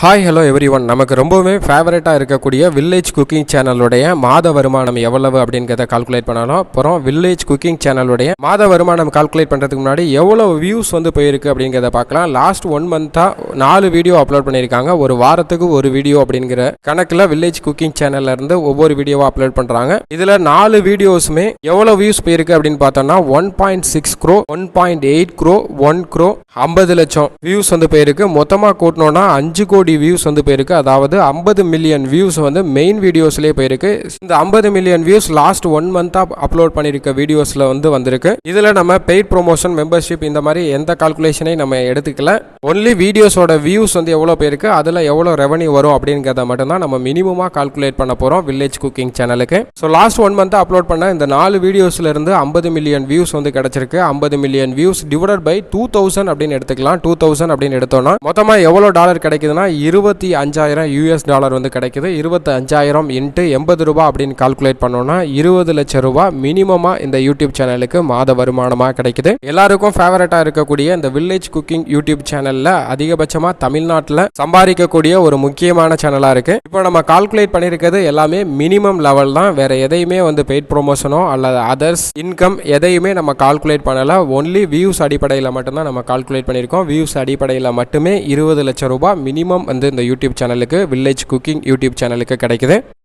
Hi hello everyone. நமக்கு ரொம்பவே ஃபேவரட்டாக இருக்கக்கூடிய வில்லேஜ் குக்கிங் சேனலுடைய மாத வருமானம் எவ்வளவு அப்படிங்கிறத கால்குலேட் பண்ணலாம். அப்புறம் வில்லேஜ் குக்கிங் சேனலுடைய மாத வருமானம் கால்குலேட் பண்ணுறதுக்கு முன்னாடி எவ்வளோ வியூஸ் போயிருக்கு அப்படிங்கிறத பார்க்கலாம். லாஸ்ட் 1 மந்த்தாக 4 வீடியோ அப்லோட் பண்ணியிருக்காங்க. ஒரு வாரத்துக்கு ஒரு வீடியோ அப்படிங்கிற கணக்கில் வில்லேஜ் குக்கிங் சேனல்ல இருந்து ஒவ்வொரு வீடியோவாக அப்லோட் பண்ணுறாங்க. இதில் 4 வீடியோஸுமே எவ்வளோ வியூஸ் போயிருக்கு அப்படின்னு பார்த்தோம்னா 1.6 crore, 1.8 crore, 1 crore, 50 லட்சம் வியூஸ் போயிருக்கு. மொத்தமாக கூட்டணும்னா 5 கோடி வியூஸ் போயிருக்கு. அதாவது 50 மில்லியன் வியூஸ் மெயின் வீடியோஸ்லயே போயிருக்கு. இந்த 50 million views last 1 month upload பண்ணிருக்க வீடியோஸ்ல வந்திருக்கு. இதுல நம்ம பெய்ட் ப்ரொமோஷன், மெம்பர்ஷிப் இந்த மாதிரி எந்த கால்குலேஷனையும் நம்ம எடுத்துக்கல. ஒன்லி வீடியோஸோட வியூஸ் எவ்வளவு போயிருக்கு, அதுல எவ்வளவு ரெவன்யூ வரும் அப்படிங்கறத மட்டும் தான் நம்ம மினிமமா கால்குலேட் பண்ண போறோம் வில்லேஜ் குக்கிங் சேனலுக்கு. ஸோ லாஸ்ட் 1 மந்த் அப்லோட் பண்ண இந்த 4 வீடியோஸ்ல இருந்து 50 மில்லியன் வியூஸ் கிடைச்சிருக்கு. 50 மில்லியன் வியூஸ் டிவைடட் பை 2000 அப்படின்னு எடுத்துக்கலாம். 2000 அப்படின்னு எடுத்தோம்னா மொத்தமா எவ்வளவு டாலர் கிடைக்குதுன்னா 25,000 யூஎஸ் டாலர் கிடைக்குது. 25,000 இன்ட்டு 80 ரூபாய் அப்படின்னு கால்குலேட் பண்ணோம்னா 20 லட்சம் ரூபாய் மினிமமா இந்த யூடியூப் சேனலுக்கு மாத வருமானமா கிடைக்குது. எல்லாருக்கும் ஃபேவரட்டா இருக்கக்கூடிய இந்த வில்லேஜ் குக்கிங் யூடியூப் சேனல்ல அதிகபட்சமா தமிழ்நாட்டில் சம்பாதிக்கக்கூடிய ஒரு முக்கியமான சேனலா இருக்கு. இப்போ நம்ம கால்குலேட் பண்ணிருக்கிறது எல்லாமே மினிமம் லெவல் தான். வேற எதையுமே பெய்ட் ப்ரொமோஷனோ அல்லது அதர்ஸ் இன்கம் எதையுமே நம்ம கால்குலேட் பண்ணல. ஒன்லி வியூஸ் அடிப்படையில் மட்டும்தான் நம்ம கால்குலேட் பண்ணியிருக்கோம். வியூஸ் அடிப்படையில் மட்டுமே 20 லட்சம் ரூபாய் மினிமம் இந்த யூடியூப் சேனலுக்கு, வில்லேஜ் குக்கிங் யூடியூப் சேனலுக்கு கிடைக்குது.